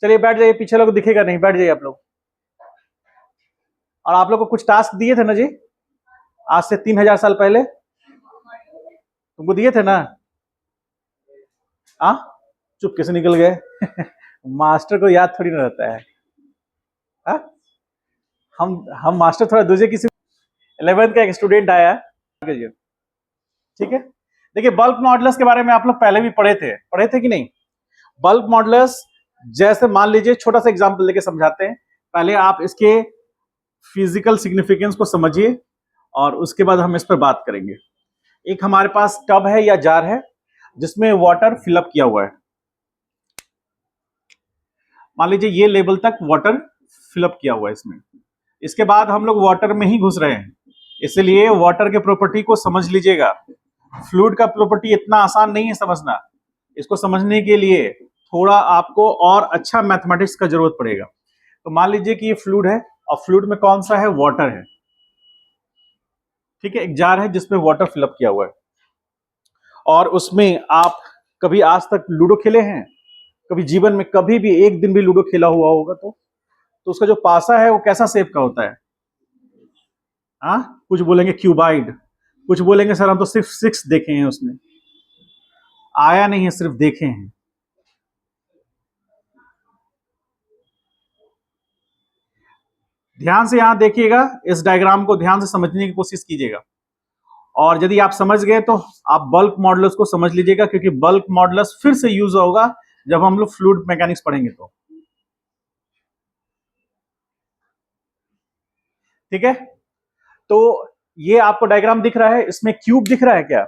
चलिए बैठ जाइए, पीछे लोग दिखेगा नहीं, बैठ जाइए आप लोग। और आप लोग को कुछ टास्क दिए थे ना जी, आज से 3000 साल पहले तुमको दिए थे ना। आ चुप कैसे निकल गए? मास्टर को याद थोड़ी ना रहता है। आ? हम मास्टर थोड़ा दूसरे किसी 11th का एक स्टूडेंट आया, ठीक है। देखिए बल्क मॉडुलस के बारे में आप लोग पहले भी पढ़े थे कि नहीं? बल्क मॉडुलस जैसे मान लीजिए, छोटा सा एग्जांपल लेके समझाते हैं। पहले आप इसके फिजिकल सिग्निफिकेंस को समझिए और उसके बाद हम इस पर बात करेंगे। एक हमारे पास टब है या जार है जिसमें वाटर फिलअप किया हुआ है। मान लीजिए ये लेवल तक वाटर फिलअप किया हुआ है इसमें। इसके बाद हम लोग वाटर में ही घुस रहे हैं, इसलिए वाटर के प्रॉपर्टी को समझ लीजिएगा। फ्लूइड का प्रॉपर्टी इतना आसान नहीं है समझना। इसको समझने के लिए थोड़ा आपको और अच्छा मैथमेटिक्स का जरूरत पड़ेगा। तो मान लीजिए कि ये फ्लूइड है और फ्लूइड में कौन सा है? वाटर है, ठीक है। एक जार है जिसमें वाटर फिलअप किया हुआ है और उसमें आप कभी आज तक लूडो खेले हैं? कभी जीवन में कभी भी एक दिन भी लूडो खेला हुआ होगा तो उसका जो पासा है वो कैसा शेप का होता है? हाँ, कुछ बोलेंगे क्यूबाइड, कुछ बोलेंगे सर हम तो सिर्फ 6 देखे हैं, उसमें आया नहीं है, सिर्फ देखे हैं। ध्यान से यहां देखिएगा, इस डायग्राम को ध्यान से समझने की कोशिश कीजिएगा और यदि आप समझ गए तो आप बल्क मॉडुलस को समझ लीजिएगा, क्योंकि बल्क मॉडुलस फिर से यूज होगा जब हम लोग फ्लूइड मैकेनिक्स पढ़ेंगे तो। ठीक है, तो ये आपको डायग्राम दिख रहा है, इसमें क्यूब दिख रहा है क्या?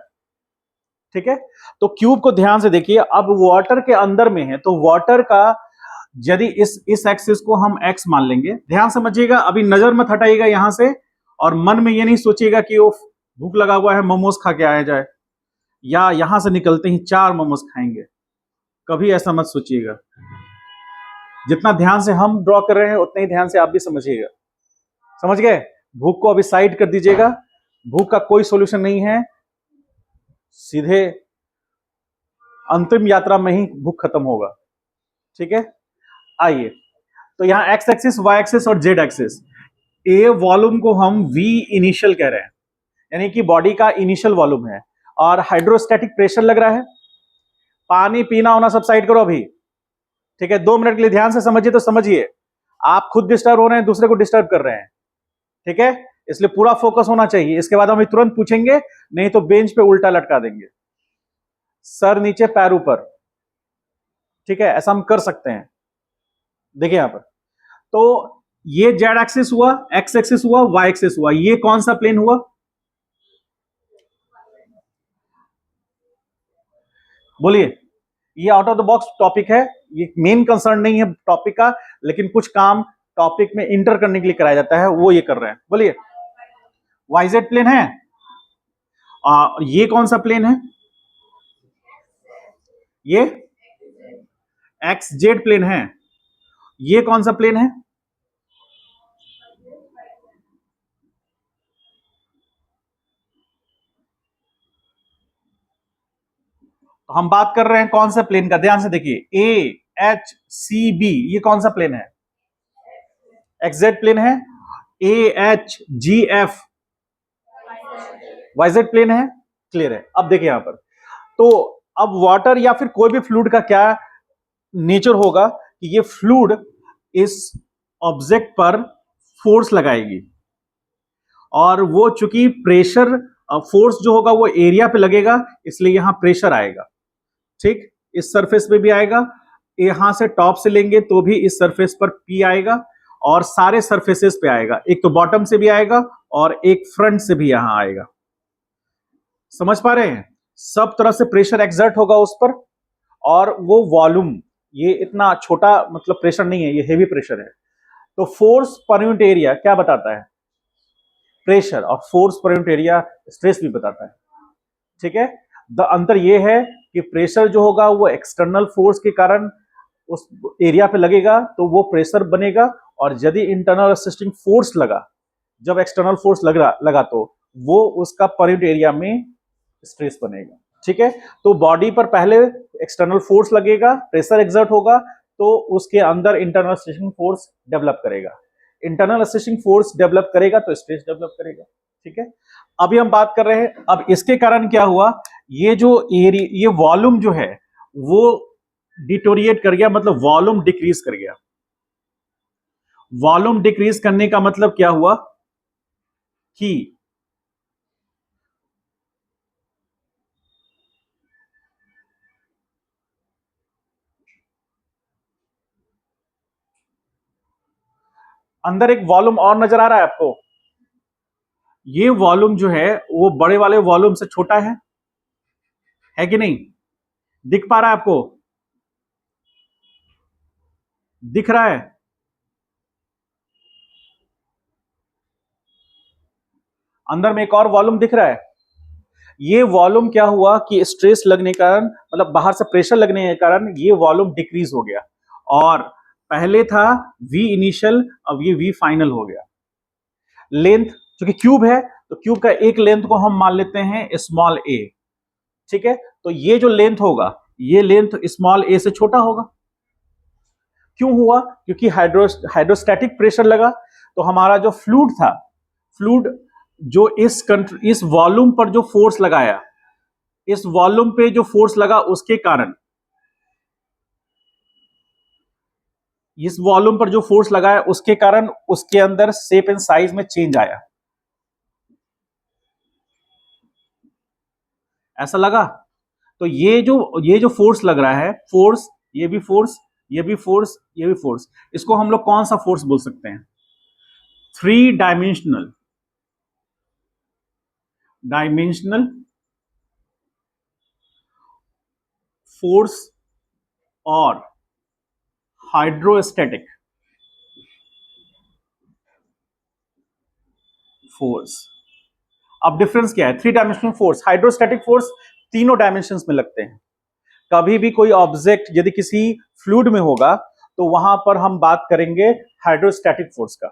ठीक है, तो क्यूब को ध्यान से देखिए। अब वाटर के अंदर में है तो वाटर का यदि इस एक्सिस को हम एक्स मान लेंगे, ध्यान समझिएगा, अभी नजर मत हटाइएगा यहां से और मन में ये नहीं सोचिएगा कि वो भूख लगा हुआ है मोमोज खा के आया जाए या यहां से निकलते ही 4 मोमोज खाएंगे, कभी ऐसा मत सोचिएगा। जितना ध्यान से हम ड्रॉ कर रहे हैं उतने ही ध्यान से आप भी समझिएगा। समझ गए? भूख को अभी साइड कर दीजिएगा, भूख का कोई सॉल्यूशन नहीं है, सीधे अंतिम यात्रा में ही भूख खत्म होगा। ठीक है, आइए तो यहां एक्स एक्सिस, वाई एक्सिस और जेड एक्सिस। ए वॉल्यूम को हम वी इनिशियल कह रहे हैं, यानी कि बॉडी का इनिशियल वॉल्यूम है। और हाइड्रोस्टैटिक प्रेशर लग रहा है। पानी पीना होना सब साइड करो अभी, ठीक है। 2 मिनट के लिए ध्यान से समझिए तो समझिए, आप खुद डिस्टर्ब हो रहे हैं, दूसरे को डिस्टर्ब कर रहे हैं, ठीक है। इसलिए पूरा फोकस होना चाहिए। इसके बाद हम तुरंत पूछेंगे, नहीं तो बेंच पे उल्टा लटका देंगे, सर नीचे पैर ऊपर, ठीक है, ऐसा हम कर सकते हैं। देखिए यहां पर, तो ये जेड एक्सिस हुआ, एक्स एक्सिस हुआ, वाई एक्सिस हुआ, ये कौन सा प्लेन हुआ? बोलिए। ये out of the box topic है, ये मेन कंसर्न नहीं है टॉपिक का, लेकिन कुछ काम टॉपिक में इंटर करने के लिए कराया जाता है, वो ये कर रहे हैं। बोलिए। वाईजेड प्लेन है। ये कौन सा प्लेन है? ये एक्स जेड प्लेन है। ये कौन सा प्लेन है? तो हम बात कर रहे हैं कौन सा प्लेन का, ध्यान से देखिए। ए एच सी बी, ये कौन सा प्लेन है? एक्सजेड प्लेन है। A H G F YZ plane है। क्लियर है? अब देखिए यहां पर, तो अब वाटर या फिर कोई भी फ्लूइड का क्या नेचर होगा कि ये फ्लूइड इस ऑब्जेक्ट पर फोर्स लगाएगी और वो चूंकि प्रेशर फोर्स जो होगा वो एरिया पे लगेगा, इसलिए यहां प्रेशर आएगा। ठीक, इस सरफेस पे भी आएगा, यहां से टॉप से लेंगे तो भी इस सरफेस पर पी आएगा और सारे सरफेसेस पे आएगा। एक तो बॉटम से भी आएगा और एक फ्रंट से भी यहां आएगा। समझ पा रहे हैं? सब तरफ से प्रेशर एक्सर्ट होगा उस पर और वो वॉल्यूम, ये इतना छोटा मतलब प्रेशर नहीं है, ये हेवी प्रेशर है। तो फोर्स पर यूनिट एरिया क्या बताता है? प्रेशर। और force per unit area stress भी बताता है। ठीक है, द अंतर यह है कि प्रेशर जो होगा वो एक्सटर्नल फोर्स के कारण उस एरिया पे लगेगा तो वो प्रेशर बनेगा, और यदि इंटरनल असिस्टिंग फोर्स लगा, जब एक्सटर्नल फोर्स लगा तो वो उसका पर यूनिट एरिया में स्ट्रेस बनेगा। ठीक है, तो बॉडी पर पहले एक्सटर्नल फोर्स लगेगा, प्रेशर एक्सर्ट होगा, तो उसके अंदर इंटरनल स्ट्रेसिंग फोर्स डेवलप करेगा। इंटरनल स्ट्रेसिंग फोर्स डेवलप करेगा तो स्ट्रेस डेवलप करेगा। ठीक है, अभी हम बात कर रहे हैं, अब इसके कारण क्या हुआ, ये जो एरिया, ये वॉल्यूम जो है वो डिटोरिएट कर गया, मतलब वॉल्यूम डिक्रीज कर गया। वॉल्यूम डिक्रीज करने का मतलब क्या हुआ कि अंदर एक वॉल्यूम और नजर आ रहा है आपको, ये वॉल्यूम जो है वो बड़े वाले वॉल्यूम से छोटा है कि नहीं? दिख पा रहा है आपको? दिख रहा है? अंदर में एक और वॉल्यूम दिख रहा है। ये वॉल्यूम क्या हुआ कि स्ट्रेस लगने के कारण, मतलब बाहर से प्रेशर लगने के कारण ये वॉल्यूम डिक्रीज हो गया, और पहले था वी इनिशियल, अब ये वी फाइनल हो गया। लेंथ क्योंकि क्यूब है तो क्यूब का एक लेंथ को हम मान लेते हैं स्मॉल ए। ठीक है, तो ये जो लेंथ होगा ये लेंथ स्मॉल ए से छोटा होगा। क्यों हुआ? क्योंकि हाइड्रोस्टैटिक प्रेशर लगा, तो हमारा जो फ्लूइड था, फ्लूइड जो इस वॉल्यूम पर जो फोर्स लगाया, इस वॉल्यूम पे जो फोर्स लगा उसके कारण, इस वॉल्यूम पर जो फोर्स लगाया उसके कारण उसके अंदर शेप एंड साइज में चेंज आया। ऐसा लगा? तो ये जो फोर्स लग रहा है, फोर्स, ये भी फोर्स, ये भी फोर्स, ये भी फोर्स, इसको हम लोग कौन सा फोर्स बोल सकते हैं? थ्री डायमेंशनल, डायमेंशनल फोर्स और हाइड्रोस्टैटिक फोर्स। अब डिफरेंस क्या है? Three dimensional force, hydrostatic force तीनों डायमेंशंस में लगते हैं। कभी भी कोई ऑब्जेक्ट यदि किसी फ्लूइड में होगा तो वहां पर हम बात करेंगे हाइड्रोस्टैटिक फोर्स का।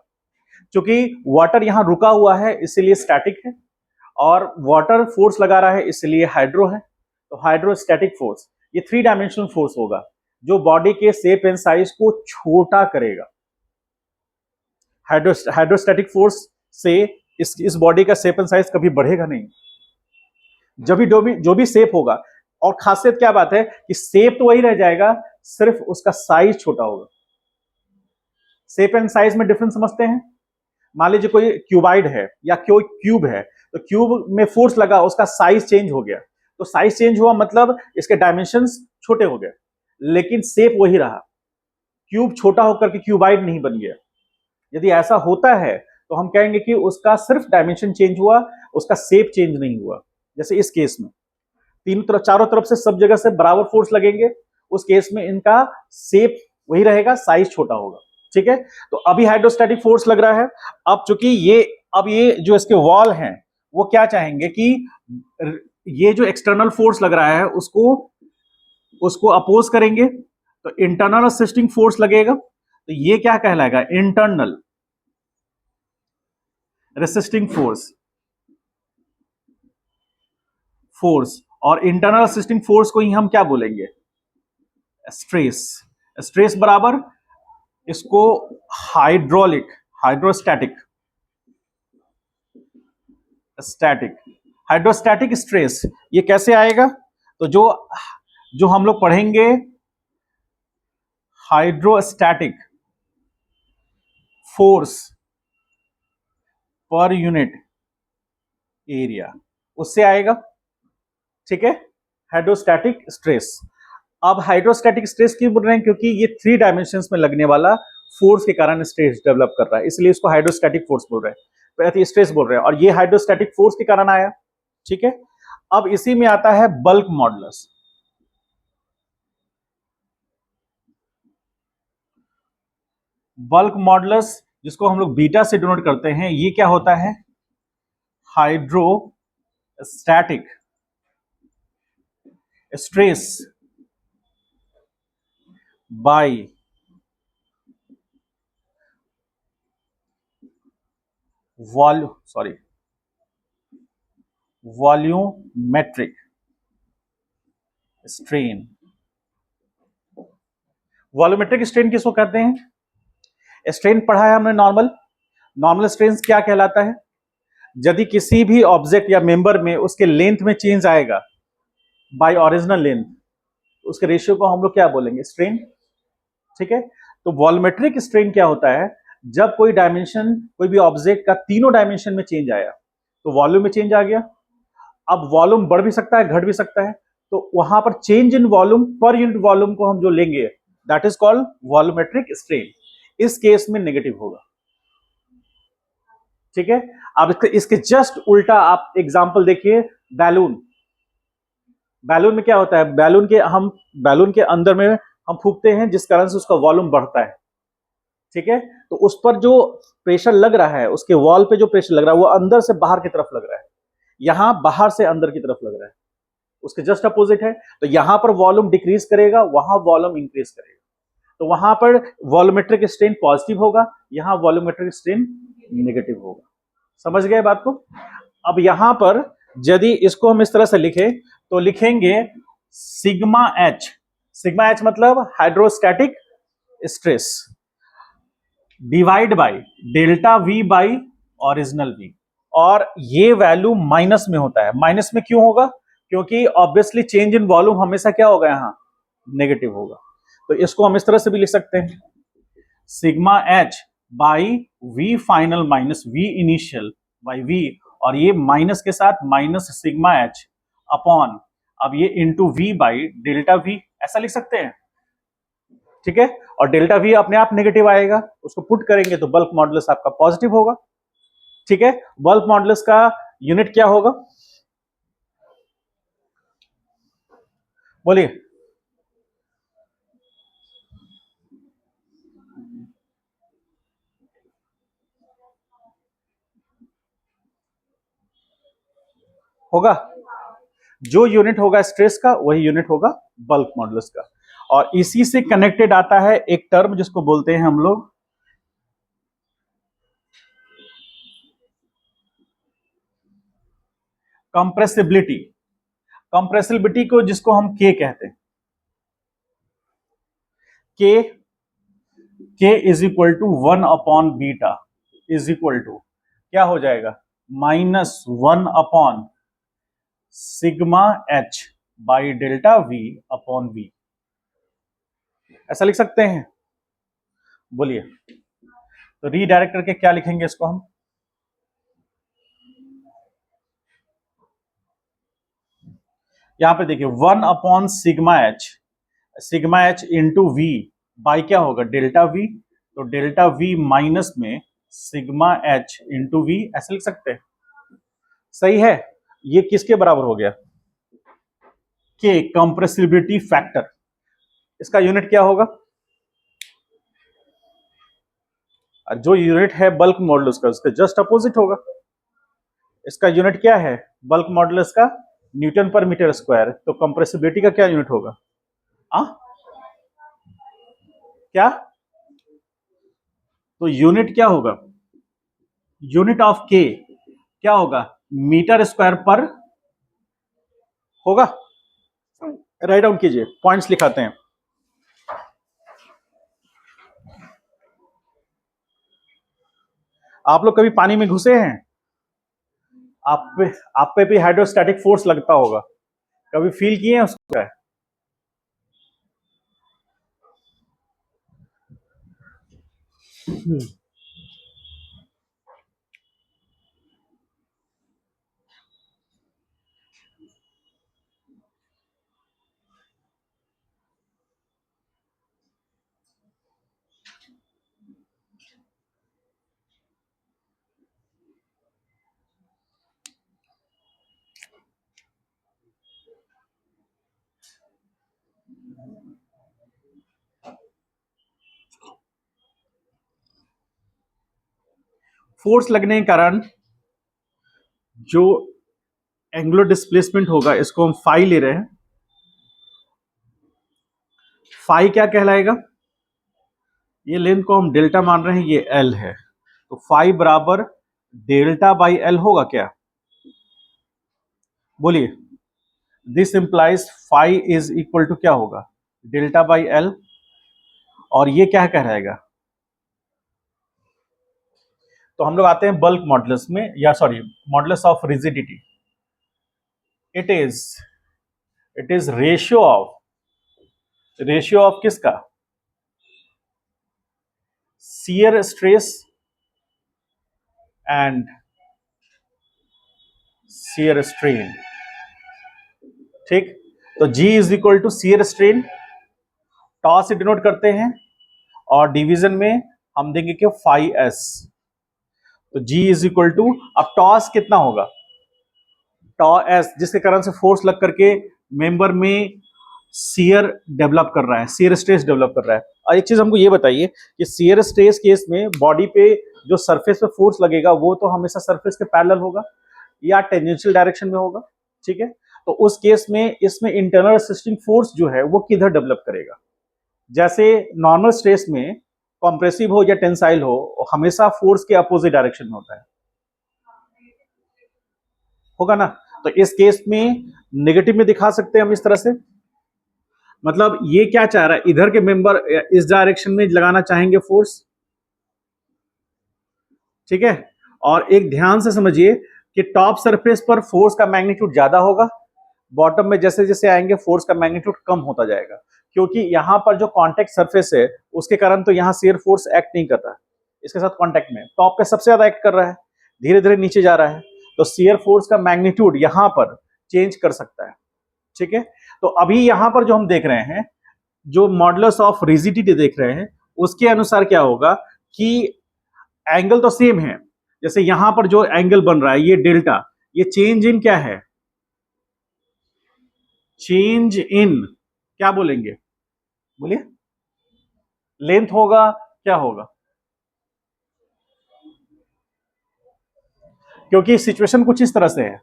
क्योंकि वाटर यहां रुका हुआ है इसीलिए स्टैटिक है, और वाटर फोर्स लगा रहा है इसलिए हाइड्रो है। तो हाइड्रोस्टैटिक फोर्स ये थ्री डायमेंशनल फोर्स होगा जो बॉडी के शेप एंड साइज को छोटा करेगा। हाइड्रोस्टैटिक फोर्स से इस बॉडी का शेप एंड साइज कभी बढ़ेगा नहीं। जब भी जो भी शेप होगा, और खासियत क्या बात है कि शेप तो वही रह जाएगा, सिर्फ उसका साइज छोटा होगा। शेप एंड साइज में डिफरेंस समझते हैं? मान लीजिए कोई क्यूबाइड है या कोई क्यूब है, तो क्यूब में फोर्स लगा, उसका साइज चेंज हो गया, तो साइज चेंज हुआ मतलब इसके डायमेंशंस छोटे हो गए, लेकिन शेप वही रहा। क्यूब छोटा होकर के क्यूबाइड नहीं बन गया। यदि ऐसा होता है तो हम कहेंगे कि उसका सिर्फ डायमेंशन चेंज हुआ, उसका शेप चेंज नहीं हुआ। जैसे इस केस में तीनों तरफ, चारों तरफ से सब जगह से बराबर फोर्स लगेंगे, उस केस में इनका शेप वही रहेगा, साइज छोटा होगा। ठीक है, तो अभी हाइड्रोस्टैटिक फोर्स लग रहा है। अब चूंकि ये जो इसके वॉल हैं वो क्या चाहेंगे कि ये जो एक्सटर्नल फोर्स लग रहा है उसको उसको अपोज करेंगे, तो इंटरनल असिस्टिंग फोर्स लगेगा, तो ये क्या कहलाएगा? Internal resisting force. और इंटरनल असिस्टिंग फोर्स को ही हम क्या बोलेंगे? स्ट्रेस। स्ट्रेस बराबर इसको hydraulic, hydrostatic, static, hydrostatic stress. ये कैसे आएगा? तो जो जो हम लोग पढ़ेंगे hydrostatic force per unit area, उससे आएगा। ठीक है, हाइड्रोस्टैटिक स्ट्रेस। अब हाइड्रोस्टैटिक स्ट्रेस क्यों बोल रहे हैं? क्योंकि ये थ्री डायमेंशंस में लगने वाला फोर्स के कारण स्ट्रेस डेवलप कर रहा है, इसलिए इसको हाइड्रोस्टैटिक फोर्स बोल रहे हैं, स्ट्रेस बोल रहे हैं, और ये हाइड्रोस्टैटिक फोर्स के कारण आया। ठीक है, अब इसी में आता है बल्क मॉडुलस। बल्क मॉडुलस जिसको हम लोग बीटा से डिनोट करते हैं, ये क्या होता है? Hydrostatic stress by volumetric strain. Volumetric strain किसको कहते हैं? स्ट्रेन पढ़ा है हमने नॉर्मल। नॉर्मल स्ट्रेन क्या कहलाता है? यदि किसी भी ऑब्जेक्ट या मेंबर में उसके लेंथ में चेंज आएगा बाय ओरिजिनल लेंथ, उसके रेशियो को हम लोग क्या बोलेंगे? स्ट्रेन। ठीक है, तो वॉल्यूमेट्रिक स्ट्रेन क्या होता है? जब कोई डायमेंशन, कोई भी ऑब्जेक्ट का तीनों डायमेंशन में चेंज आया, तो वॉल्यूम में चेंज आ गया। अब वॉल्यूम बढ़ भी सकता है, घट भी सकता है, तो वहां पर change in volume per unit volume को हम जो लेंगे, that is called volumetric strain. इस केस में नेगेटिव होगा। ठीक है, अब इसके जस्ट उल्टा आप एग्जांपल देखिए, बैलून। बैलून में क्या होता है? बैलून के अंदर में हम फूंकते हैं, जिस कारण से उसका वॉल्यूम बढ़ता है। ठीक है, तो उस पर जो प्रेशर लग रहा है, उसके वॉल पे जो प्रेशर लग रहा है, वो अंदर से बाहर की तरफ लग रहा है, यहां बाहर से अंदर की तरफ लग रहा है, उसके जस्ट अपोजिट है। तो यहां पर वॉल्यूम डिक्रीज करेगा, वहां वॉल्यूम इंक्रीज करेगा, तो वहां पर वॉल्यूमेट्रिक स्ट्रेन पॉजिटिव होगा, यहां वॉल्यूमेट्रिक स्ट्रेन नेगेटिव होगा। समझ गए बात को? अब यहां पर यदि इसको हम इस तरह से लिखें, तो लिखेंगे सिग्मा एच। सिग्मा एच मतलब hydrostatic stress divide by delta V by original V. और ये वैल्यू माइनस में होता है। माइनस में क्यों होगा? क्योंकि ऑब्वियसली चेंज इन वॉल्यूम हमेशा क्या होगा? यहां नेगेटिव होगा। तो इसको हम इस तरह से भी लिख सकते हैं, sigma H by V final minus V initial by V, और ये माइनस के साथ माइनस सिग्मा एच अपॉन, अब ये into V by delta V, ऐसा लिख सकते हैं। ठीक है, और डेल्टा वी अपने आप नेगेटिव आएगा, उसको पुट करेंगे तो बल्क मॉडुलस आपका पॉजिटिव होगा। ठीक है, बल्क मॉडुलस का यूनिट क्या होगा? बोलिए। होगा, जो यूनिट होगा स्ट्रेस का, वही यूनिट होगा बल्क मॉडुलस का। और इसी से कनेक्टेड आता है एक टर्म जिसको बोलते हैं हम लोग कंप्रेसिबिलिटी। कंप्रेसिबिलिटी को जिसको हम के कहते हैं, के K is equal to 1 upon beta is equal to क्या हो जाएगा? -1 upon sigma H by delta V upon V, ऐसा लिख सकते हैं। बोलिए, तो रीडायरेक्ट करके क्या लिखेंगे इसको हम? यहां पे देखिए 1 upon sigma H into V by क्या होगा? डेल्टा वी, तो डेल्टा वी माइनस में सिग्मा एच इंटू वी, ऐसे लिख सकते हैं। सही है, ये किसके बराबर हो गया? के कंप्रेसिबिलिटी फैक्टर। इसका यूनिट क्या होगा? जो यूनिट है बल्क मॉडुलस का, उसके जस्ट अपोजिट होगा। इसका यूनिट क्या है बल्क मॉडुलस का? न्यूटन पर मीटर स्क्वायर। तो कंप्रेसिबिलिटी का क्या यूनिट होगा? आ? क्या? तो यूनिट क्या होगा? यूनिट ऑफ के क्या होगा? मीटर स्क्वायर पर होगा। राइट डाउन कीजिए, पॉइंट्स लिखाते हैं। आप लोग कभी पानी में घुसे हैं? आप पे भी हाइड्रोस्टैटिक फोर्स लगता होगा, कभी फील किए हैं उसको? फोर्स लगने के कारण जो एंगुलर डिस्प्लेसमेंट होगा, इसको हम फाई ले रहे हैं। फाई क्या कहलाएगा? ये लेंथ को हम डेल्टा मान रहे हैं, ये एल है, तो फाई बराबर डेल्टा बाई एल होगा क्या? बोलिए, this implies phi is equal to क्या होगा? Delta by L. और ये क्या कह रहेगा, तो हम लोग आते हैं बल्क मॉडुलस में, या sorry modulus of rigidity. It is ratio of किसका, shear stress and shear strain. ठीक, तो G is equal to shear strain, tau से डिनोट करते हैं, और डिवीजन में हम देंगे कि फाई एस। तो G इज इक्वल टू, अब टॉस कितना होगा, टॉ एस, जिसके कारण से फोर्स लग करके मेंबर में शियर डेवलप कर रहा है, शियर स्ट्रेस डेवलप कर रहा है। और एक चीज हमको ये बताइए कि शियर स्ट्रेस केस में बॉडी पे जो सरफेस पे फोर्स लगेगा वो तो हमेशा सरफेस के पैरेलल होगा या टेंजेंशियल डायरेक्शन में होगा, ठीक है। तो उस केस में इसमें इंटरनल असिस्टिंग फोर्स जो है वो किधर डेवलप करेगा, जैसे नॉर्मल स्ट्रेस में कॉम्प्रेसिव हो या टेंसाइल हो, हमेशा फोर्स के अपोजिट डायरेक्शन में होता है, होगा ना। तो इस केस में नेगेटिव में दिखा सकते हैं हम इस तरह से, मतलब ये क्या चाह रहा है, इधर के मेंबर इस डायरेक्शन में लगाना चाहेंगे फोर्स, ठीक है। और एक ध्यान से समझिए कि टॉप सरफेस पर फोर्स का मैग्नीट्यूड ज्यादा होगा, बॉटम में जैसे जैसे आएंगे फोर्स का मैग्नीट्यूड कम होता जाएगा, क्योंकि यहां पर जो कांटेक्ट सरफेस है उसके कारण तो यहां शियर फोर्स एक्ट नहीं कर रहा है, इसके साथ कांटेक्ट में टॉप पे सबसे ज्यादा एक्ट कर रहा है, धीरे धीरे नीचे जा रहा है, तो शियर फोर्स का मैग्नीट्यूड यहां पर चेंज कर सकता है, ठीक है। तो अभी यहां पर जो हम देख रहे हैं, जो मॉडुलस ऑफ रिजिडिटी देख रहे हैं, उसके अनुसार क्या होगा कि एंगल तो सेम है, जैसे यहां पर जो एंगल बन रहा है ये डेल्टा, ये चेंज इन क्या है, चेंज इन क्या बोलेंगे, बोलिए, लेंथ होगा, क्या होगा, क्योंकि सिचुएशन कुछ इस तरह से है,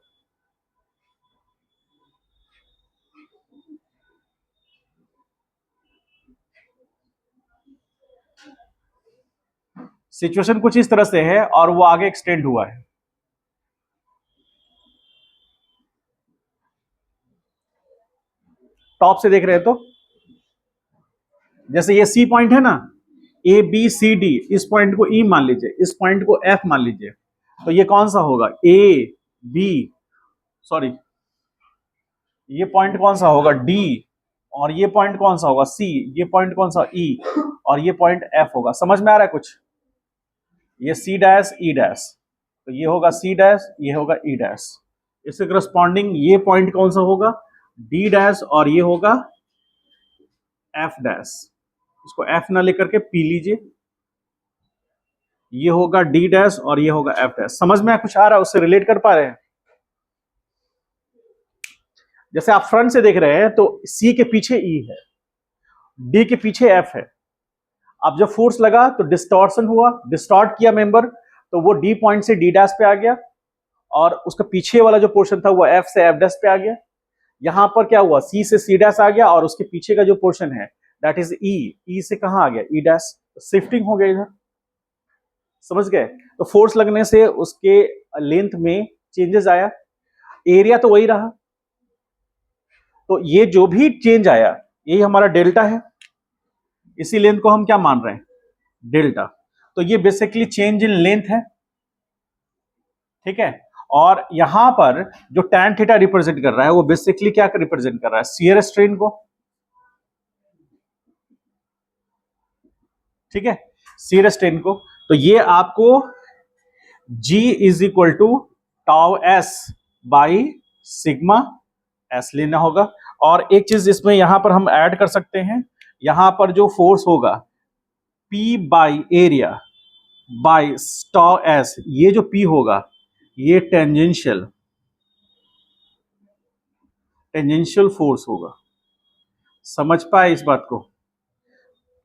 सिचुएशन कुछ इस तरह से है और वो आगे एक्सटेंड हुआ है। टॉप से देख रहे हैं तो जैसे ये सी पॉइंट है ना, ए बी सी डी, इस पॉइंट को ई मान लीजिए, इस पॉइंट को एफ मान लीजिए, तो ये कौन सा होगा, ए बी, सॉरी ये पॉइंट कौन सा होगा, डी, और ये पॉइंट कौन सा होगा, सी, ये पॉइंट कौन सा, ई, और ये पॉइंट एफ होगा। समझ में आ रहा है कुछ, ये सी डैश ई डैश, तो ये होगा सी डैश, ये होगा ई डैश, इससे करस्पॉन्डिंग ये पॉइंट कौन सा होगा, डी डैश, और ये होगा एफ डैश, इसको एफ ना लेकर के पी लीजिए, ये होगा डी डैश और ये होगा एफ डैश। समझ में कुछ आ रहा है, उससे रिलेट कर पा रहे हैं। जैसे आप फ्रंट से देख रहे हैं तो सी के पीछे ई है, डी के पीछे एफ है, अब जब फोर्स लगा तो डिस्टॉर्शन हुआ, डिस्टॉर्ट किया मेंबर, तो वो डी पॉइंट से डी डैश पे आ गया, और उसका पीछे वाला जो पोर्शन था वो एफ से एफ डैश पे आ गया। यहां पर क्या हुआ, सी से सी डैश आ गया, और उसके पीछे का जो पोर्शन है दैट इज ई, ई से कहां आ गया, ई डैश, शिफ्टिंग हो गया इधर, समझ गए। तो फोर्स लगने से उसके लेंथ में चेंजेस आया, एरिया तो वही रहा, तो ये जो भी चेंज आया यही हमारा डेल्टा है, इसी लेंथ को हम क्या मान रहे हैं, डेल्टा। तो ये बेसिकली चेंज इन लेंथ है, ठीक है। और यहां पर जो tan थीटा रिप्रेजेंट कर रहा है वो बेसिकली क्या रिप्रेजेंट कर रहा है, शियर स्ट्रेन को, ठीक है, शियर स्ट्रेन को। तो ये आपको G is equal to tau S by sigma S लेना होगा। और एक चीज इसमें यहां पर हम ऐड कर सकते हैं, यहां पर जो फोर्स होगा P by area by tau S, ये जो P होगा ये टेंजेंशियल टेंजेंशियल फोर्स होगा, समझ पाए इस बात को।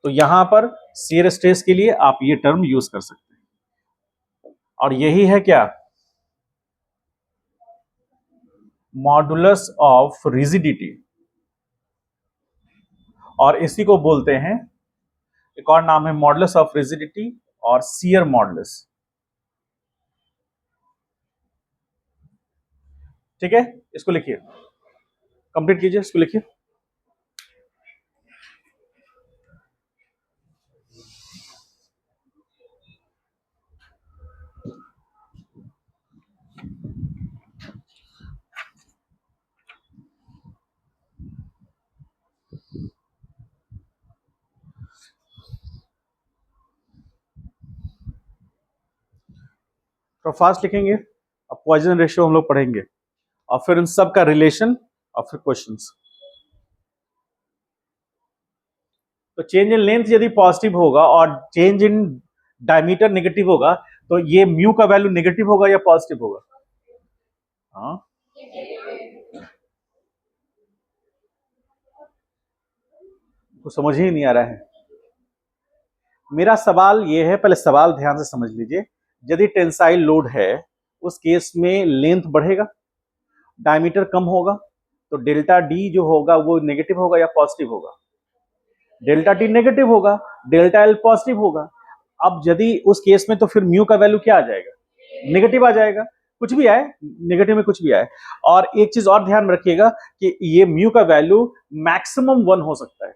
तो यहां पर शियर स्ट्रेस के लिए आप ये टर्म यूज कर सकते हैं, और यही है क्या, मॉडुलस ऑफ रिजिडिटी, और इसी को बोलते हैं, एक और नाम है मॉडुलस ऑफ रिजिडिटी और शियर मॉडुलस, ठीक है। इसको लिखिए, कंप्लीट कीजिए, इसको लिखिए। थोड़ा फास्ट लिखेंगे, अब पॉइजन रेशियो हम लोग पढ़ेंगे और फिर इन सब का रिलेशन और फिर क्वेश्चंस। तो चेंज इन लेंथ यदि पॉजिटिव होगा और चेंज इन डायमीटर नेगेटिव होगा तो ये म्यू का वैल्यू नेगेटिव होगा या पॉजिटिव होगा? हाँ, तो समझ ही नहीं आ रहा है। मेरा सवाल ये है, पहले सवाल ध्यान से समझ लीजिए। यदि टेंसाइल लोड है उस केस में लेंथ बढ़ेगा, डायमीटर कम होगा, तो डेल्टा डी जो होगा वो नेगेटिव होगा या पॉजिटिव होगा? डेल्टा टी नेगेटिव होगा, डेल्टा एल पॉजिटिव होगा। अब यदि उस केस में तो फिर म्यू का वैल्यू क्या आ जाएगा? नेगेटिव आ जाएगा, कुछ भी आए, नेगेटिव में कुछ भी आए। और एक चीज और ध्यान में रखिएगा कि ये म्यू का वैल्यू मैक्सिमम 1 हो सकता है।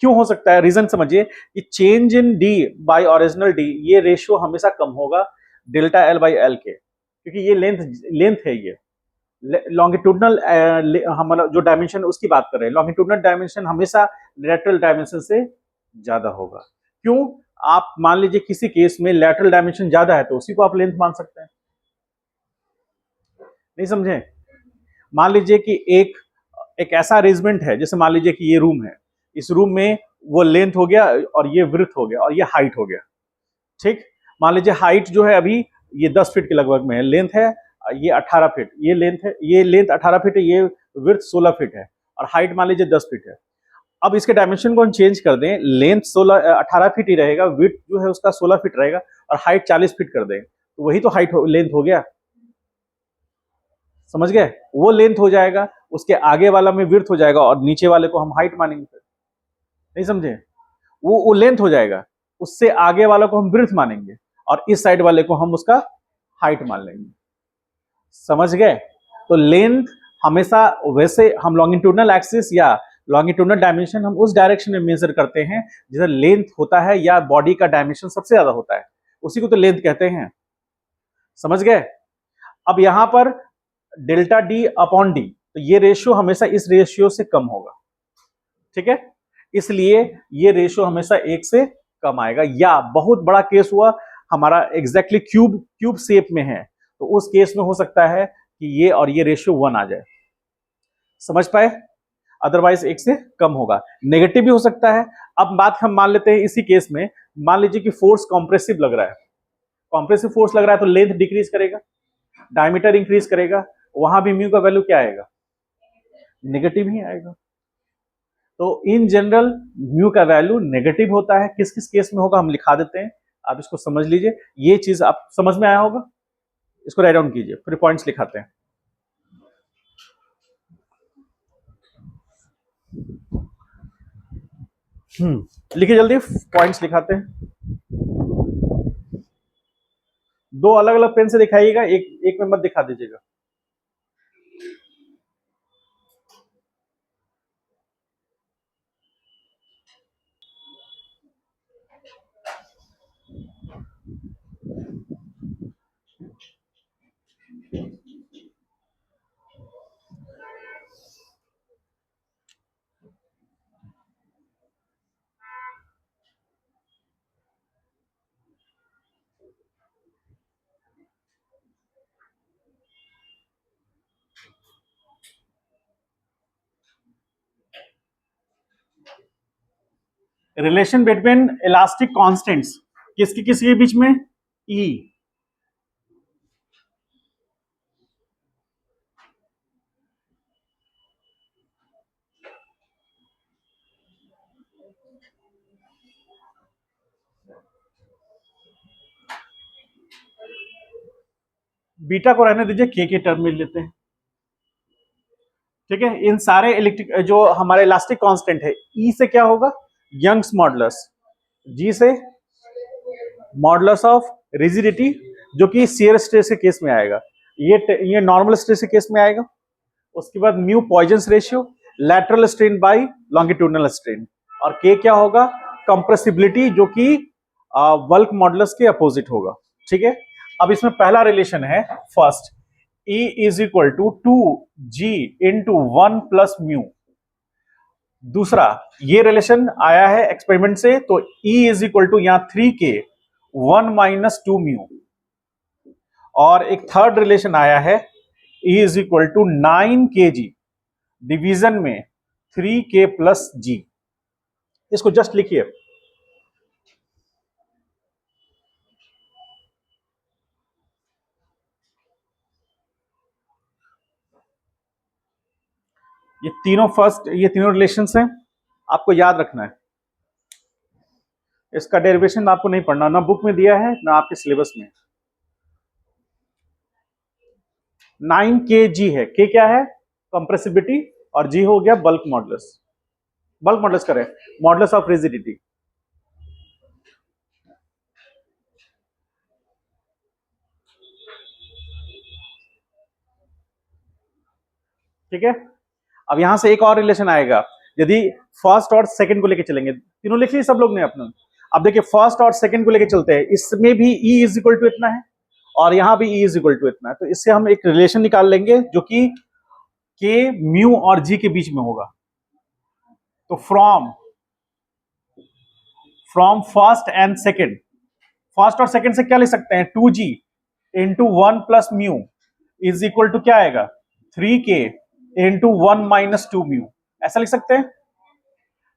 क्यों हो सकता है? रीजन समझिए कि change in D by original D, ये रेशियो हमेशा कम होगा डेल्टा एल बाई एल के, क्योंकि ये लेंथ है। ये लॉन्गिट्यूडनल हमारा जो डायमेंशन उसकी बात कर रहे हैं, लॉन्गिट्यूडनल डायमेंशन हमेशा लैटरल डायमेंशन से ज्यादा होगा। क्यों? आप मान लीजिए किसी केस में लैटरल डायमेंशन ज्यादा है तो उसी को आप लेंथ मान सकते हैं। नहीं समझे? मान लीजिए कि एक ऐसा अरेंजमेंट है, जैसे मान लीजिए कि ये रूम है, इस रूम में वो लेंथ हो गया और ये विड्थ हो गया और ये हाइट हो गया। ठीक, मान लीजिए हाइट जो है अभी ये 10 फीट के लगभग में है, लेंथ है ये 18 फीट, ये लेंथ 18 फीट है, ये विड्थ 16 फीट है और हाइट मान लीजिए 10 फीट है। अब इसके डायमेंशन को हम चेंज कर दें, लेंथ 18 फीट ही रहेगा, विड्थ जो है उसका 16 फीट रहेगा और हाइट 40 फीट कर दें, तो वही तो लेंथ हो गया। समझ गए? वो लेंथ हो जाएगा, उसके आगे वाला में विड्थ हो जाएगा और नीचे वाले को हम हाइट मानेंगे। नहीं समझे? वो लेंथ हो जाएगा, उससे आगे वाला को हम विड्थ मानेंगे और इस साइड वाले को हम उसका हाइट मान लेंगे। समझ गए? तो लेंथ हमेशा, वैसे हम लॉन्गिट्यूडनल एक्सिस या लॉन्गिट्यूडनल डायमेंशन हम उस डायरेक्शन में मेजर करते हैं जिधर लेंथ होता है या बॉडी का डायमेंशन सबसे ज्यादा होता है, उसी को तो लेंथ कहते हैं। समझ गए? अब यहां पर डेल्टा डी अपॉन डी, तो ये रेशियो हमेशा इस रेशियो से कम होगा। ठीक है, इसलिए ये रेशियो हमेशा 1 से कम आएगा। या बहुत बड़ा केस हुआ हमारा एग्जैक्टली क्यूब शेप में है, तो उस केस में हो सकता है कि ये और ये रेशियो 1 आ जाए। समझ पाए? अदरवाइज 1 से कम होगा। नेगेटिव भी हो सकता है। अब बात हम मान लेते हैं इसी केस में, मान लीजिए कि फोर्स कॉम्प्रेसिव लग रहा है, कॉम्प्रेसिव फोर्स लग रहा है तो लेंथ डिक्रीज करेगा, डायमीटर इंक्रीज करेगा, वहां भी म्यू का वैल्यू क्या आएगा? नेगेटिव ही आएगा। तो इन जनरल म्यू का वैल्यू नेगेटिव होता है। किस किस केस में होगा हम लिखा देते हैं, आप इसको समझ लीजिए। ये चीज आप समझ में आया होगा, इसको राइट डाउन कीजिए, फिर पॉइंट्स लिखाते हैं। लिखिए जल्दी, पॉइंट्स लिखाते हैं। दो अलग अलग पेन से दिखाइएगा, एक में मत दिखा दीजिएगा। रिलेशन बिटवीन इलास्टिक कांस्टेंट्स किसकी किसके बीच में? ई। बीटा को रहने दीजिए, के टर्म में लेते हैं। ठीक है, इन सारे इलेक्ट्रिक जो हमारे इलास्टिक कांस्टेंट है, ई से क्या होगा? यंग्स मॉडुलस, जी से मॉडुलस ऑफ रिजिडिटी, जो कि शियर स्ट्रेस के केस में आएगा, ये नॉर्मल स्ट्रेस के केस में आएगा। उसके बाद mu Poisson ratio, lateral strain by longitudinal strain, और के क्या होगा? कंप्रेसिबिलिटी, जो कि बल्क मॉडुलस के अपोजिट होगा। ठीक है, अब इसमें पहला रिलेशन है first, E is equal to 2G into 1 plus mu. दूसरा, ये रिलेशन आया है एक्सपेरिमेंट से, तो E इज इक्वल टू यहां 3K 1 माइनस 2 म्यू। और एक थर्ड रिलेशन आया है E is equal to 9 kg division में 3k प्लस G। इसको जस्ट लिखिए। ये तीनों रिलेशंस हैं, आपको याद रखना है। इसका डेरिवेशन आपको नहीं पढ़ना, ना बुक में दिया है ना आपके सिलेबस में। 9kg है, के क्या है? कंप्रेसिबिलिटी, और जी हो गया बल्क मॉडुलस। बल्क मॉडुलस करें, मॉडुलस ऑफ रिजिडिटी। ठीक है, अब यहां से एक और रिलेशन आएगा, यदि फर्स्ट और सेकंड को लेके चलेंगे। तीनों लिख लिए सब लोग ने अपना। अब देखिए फर्स्ट और सेकंड को लेके चलते हैं, इसमें भी E इज इक्वल टू इतना है और यहां भी E इज इक्वल टू इतना है, तो इससे हम एक रिलेशन निकाल लेंगे जो कि K म्यू और G के बीच में होगा। तो from first and second, first और सेकंड से क्या ले सकते हैं? 2G into 1 plus mu is equal to क्या आएगा? 3K into 1 minus 2 mu. ऐसा लिख सकते हैं।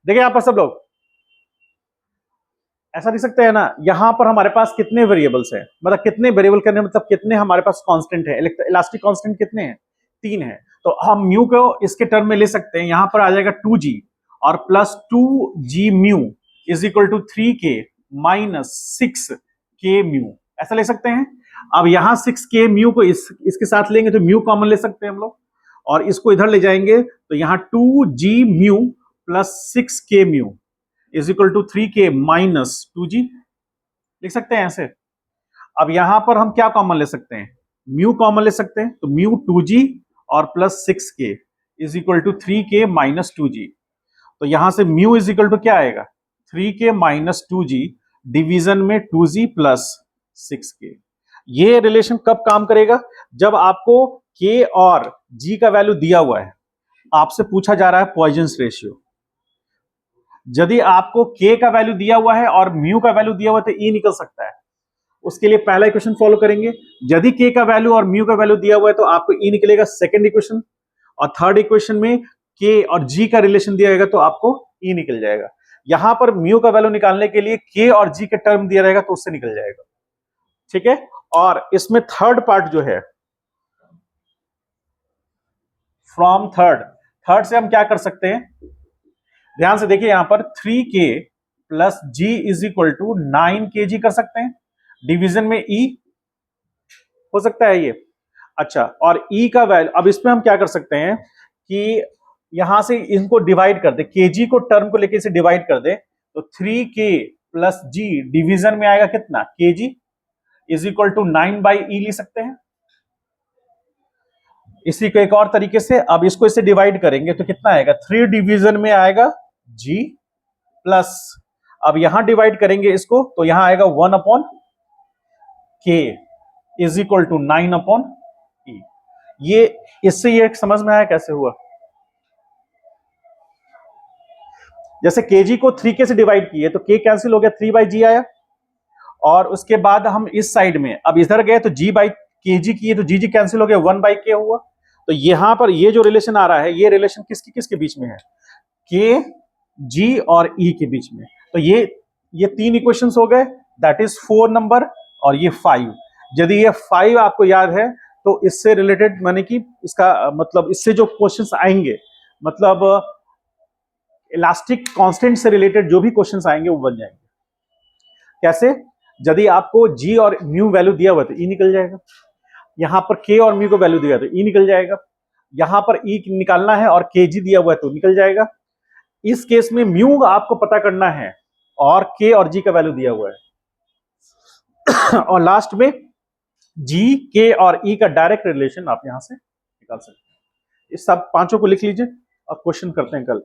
देखिए यहां पर सब लोग ऐसा लिख सकते हैं ना। यहां पर हमारे पास कितने वेरिएबल्स हैं, मतलब कितने वेरिएबल करने मतलब कितने हमारे पास कांस्टेंट है? इलास्टिक कांस्टेंट कितने हैं? 3 है। तो हम म्यू को इसके टर्म में ले सकते हैं, यहां पर आ जाएगा 2G और plus 2G mu is equal to 3K minus 6K mu. ऐसा ले सकते हैं। अब यहां 6K म्यू को इसके साथ लेंगे तो म्यू कॉमन ले सकते हैं हम लोग, और इसको इधर ले जाएंगे तो यहां 2G mu plus 6K mu is equal to 3K minus 2G लिख सकते हैं ऐसे। अब यहां पर हम क्या कॉमन ले सकते हैं? म्यू कॉमन ले सकते हैं, तो म्यू 2G और plus 6K is equal to 3K minus 2G। तो यहां से म्यू इज इक्वल टू क्या आएगा? 3K माइनस 2G डिवीजन में 2G प्लस 6K। ये रिलेशन कब काम करेगा? जब आपको K और G का वैल्यू दिया हुआ है, आपसे पूछा जा रहा है पॉइजन्स रेशियो। यदि आपको K का वैल्यू दिया हुआ है और म्यू का वैल्यू दिया हुआ है तो E निकल सकता है। उसके लिए पहला इक्वेशन फॉलो करेंगे। यदि K का वैल्यू और म्यू का वैल्यू दिया हुआ है तो आपको E निकलेगा सेकंड इक्वेशन, और थर्ड इक्वेशन में K और G का रिलेशन दिया जाएगा तो आपको E निकल जाएगा। यहां पर म्यू का वैल्यू निकालने के लिए K और G का टर्म दिया रहेगा तो उससे निकल जाएगा। ठीक है, और इसमें थर्ड पार्ट जो है फ्रॉम थर्ड से हम क्या कर सकते हैं? ध्यान से देखिए, यहां पर 3K plus G is equal to 9kg कर सकते हैं, डिवीजन में E हो सकता है ये। अच्छा, और E का वैल्यू, अब इसमें हम क्या कर सकते हैं कि यहां से इनको डिवाइड कर दे, kg को टर्म को लेके इसे डिवाइड कर दे, तो 3K प्लस G डिवीजन में आएगा कितना? kg is equal to 9/E लिख सकते हैं। इसी को एक और तरीके से, अब इसको इससे डिवाइड करेंगे तो कितना आएगा? 3 डिवीजन में आएगा G प्लस, अब यहां डिवाइड करेंगे इसको तो यहां आएगा 1/K is equal to 9/E। ये इससे ये समझ में आया कैसे हुआ? जैसे kg को 3K से डिवाइड किए तो K कैंसिल हो गया, 3/G आया, और उसके बाद हम इस साइड में अब इधर गए तो G/kg किए तो G कैंसिल हो गया, 1/K हुआ। तो यहां पर ये जो रिलेशन आ रहा है, ये रिलेशन किसकी किसके बीच में है? K, G और E के बीच में। तो ये 3 इक्वेशंस हो गए, दैट इज 4 नंबर, और ये 5। यदि ये 5 आपको याद है तो इससे रिलेटेड माने कि इसका मतलब इससे जो क्वेश्चंस आएंगे, मतलब इलास्टिक कांस्टेंट से रिलेटेड जो भी क्वेश्चंस आएंगे वो बन जाएंगे। कैसे? यदि आपको G और म्यू वैल्यू दिया हुआ तो E निकल जाएगा, यहां पर K और म्यू को वैल्यू दिया तो E निकल जाएगा, यहां पर E निकालना है और kg दिया हुआ है तो निकल जाएगा। इस केस में म्यू आपको पता करना है और K और G का वैल्यू दिया हुआ है और लास्ट में G, K और E का डायरेक्ट रिलेशन आप यहां से निकाल सकते हैं। इस सब पांचों को लिख लीजिए और क्वेश्चन करते हैं कल।